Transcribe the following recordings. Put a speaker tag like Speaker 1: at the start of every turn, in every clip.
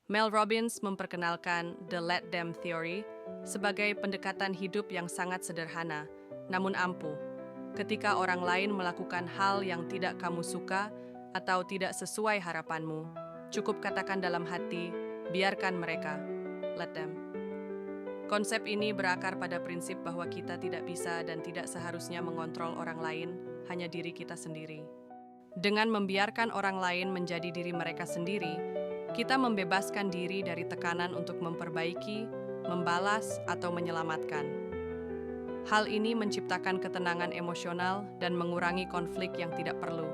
Speaker 1: Mel Robbins memperkenalkan The Let Them Theory sebagai pendekatan hidup yang sangat sederhana, namun ampuh. Ketika orang lain melakukan hal yang tidak kamu suka atau tidak sesuai harapanmu, cukup katakan dalam hati, biarkan mereka. Let them. Konsep ini berakar pada prinsip bahwa kita tidak bisa dan tidak seharusnya mengontrol orang lain, hanya diri kita sendiri. Dengan membiarkan orang lain menjadi diri mereka sendiri, kita membebaskan diri dari tekanan untuk memperbaiki, membalas, atau menyelamatkan. Hal ini menciptakan ketenangan emosional dan mengurangi konflik yang tidak perlu.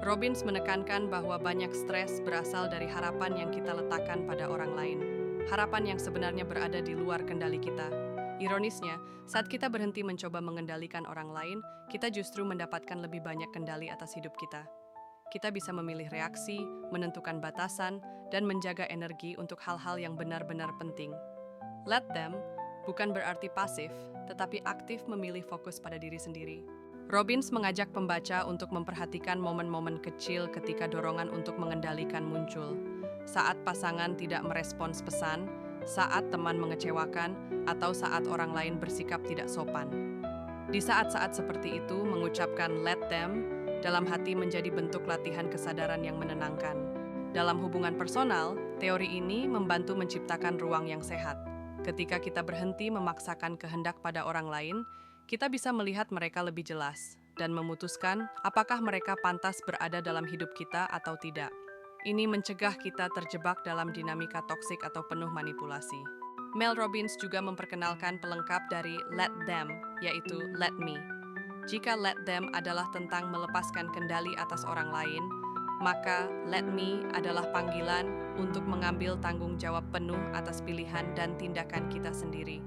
Speaker 1: Robbins menekankan bahwa banyak stres berasal dari harapan yang kita letakkan pada orang lain. Harapan yang sebenarnya berada di luar kendali kita. Ironisnya, saat kita berhenti mencoba mengendalikan orang lain, kita justru mendapatkan lebih banyak kendali atas hidup kita. Kita bisa memilih reaksi, menentukan batasan, dan menjaga energi untuk hal-hal yang benar-benar penting. Let them bukan berarti pasif, tetapi aktif memilih fokus pada diri sendiri. Robbins mengajak pembaca untuk memperhatikan momen-momen kecil ketika dorongan untuk mengendalikan muncul. Saat pasangan tidak merespons pesan, saat teman mengecewakan, atau saat orang lain bersikap tidak sopan. Di saat-saat seperti itu, mengucapkan let them dalam hati menjadi bentuk latihan kesadaran yang menenangkan. Dalam hubungan personal, teori ini membantu menciptakan ruang yang sehat. Ketika kita berhenti memaksakan kehendak pada orang lain, kita bisa melihat mereka lebih jelas dan memutuskan apakah mereka pantas berada dalam hidup kita atau tidak. Ini mencegah kita terjebak dalam dinamika toksik atau penuh manipulasi. Mel Robbins juga memperkenalkan pelengkap dari let them, yaitu let me. Jika let them adalah tentang melepaskan kendali atas orang lain, maka let me adalah panggilan untuk mengambil tanggung jawab penuh atas pilihan dan tindakan kita sendiri.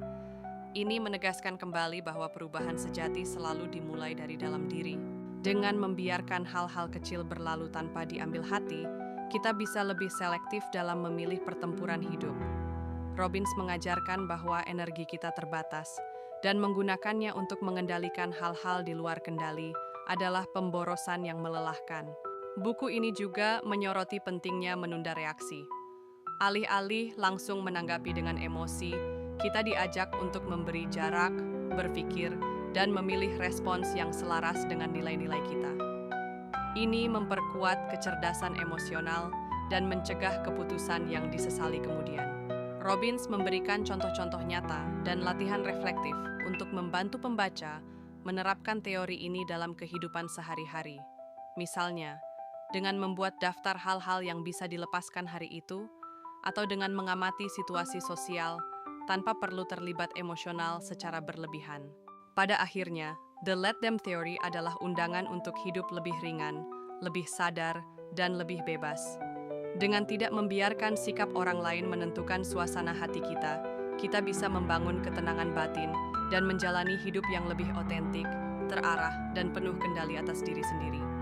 Speaker 1: Ini menegaskan kembali bahwa perubahan sejati selalu dimulai dari dalam diri. Dengan membiarkan hal-hal kecil berlalu tanpa diambil hati, kita bisa lebih selektif dalam memilih pertempuran hidup. Robbins mengajarkan bahwa energi kita terbatas, dan menggunakannya untuk mengendalikan hal-hal di luar kendali adalah pemborosan yang melelahkan. Buku ini juga menyoroti pentingnya menunda reaksi. Alih-alih langsung menanggapi dengan emosi, kita diajak untuk memberi jarak, berpikir, dan memilih respons yang selaras dengan nilai-nilai kita. Ini memperkuat kecerdasan emosional dan mencegah keputusan yang disesali kemudian. Robbins memberikan contoh-contoh nyata dan latihan reflektif untuk membantu pembaca menerapkan teori ini dalam kehidupan sehari-hari. Misalnya, dengan membuat daftar hal-hal yang bisa dilepaskan hari itu, atau dengan mengamati situasi sosial tanpa perlu terlibat emosional secara berlebihan. Pada akhirnya, The Let Them Theory adalah undangan untuk hidup lebih ringan, lebih sadar, dan lebih bebas. Dengan tidak membiarkan sikap orang lain menentukan suasana hati kita bisa membangun ketenangan batin dan menjalani hidup yang lebih otentik, terarah, dan penuh kendali atas diri sendiri.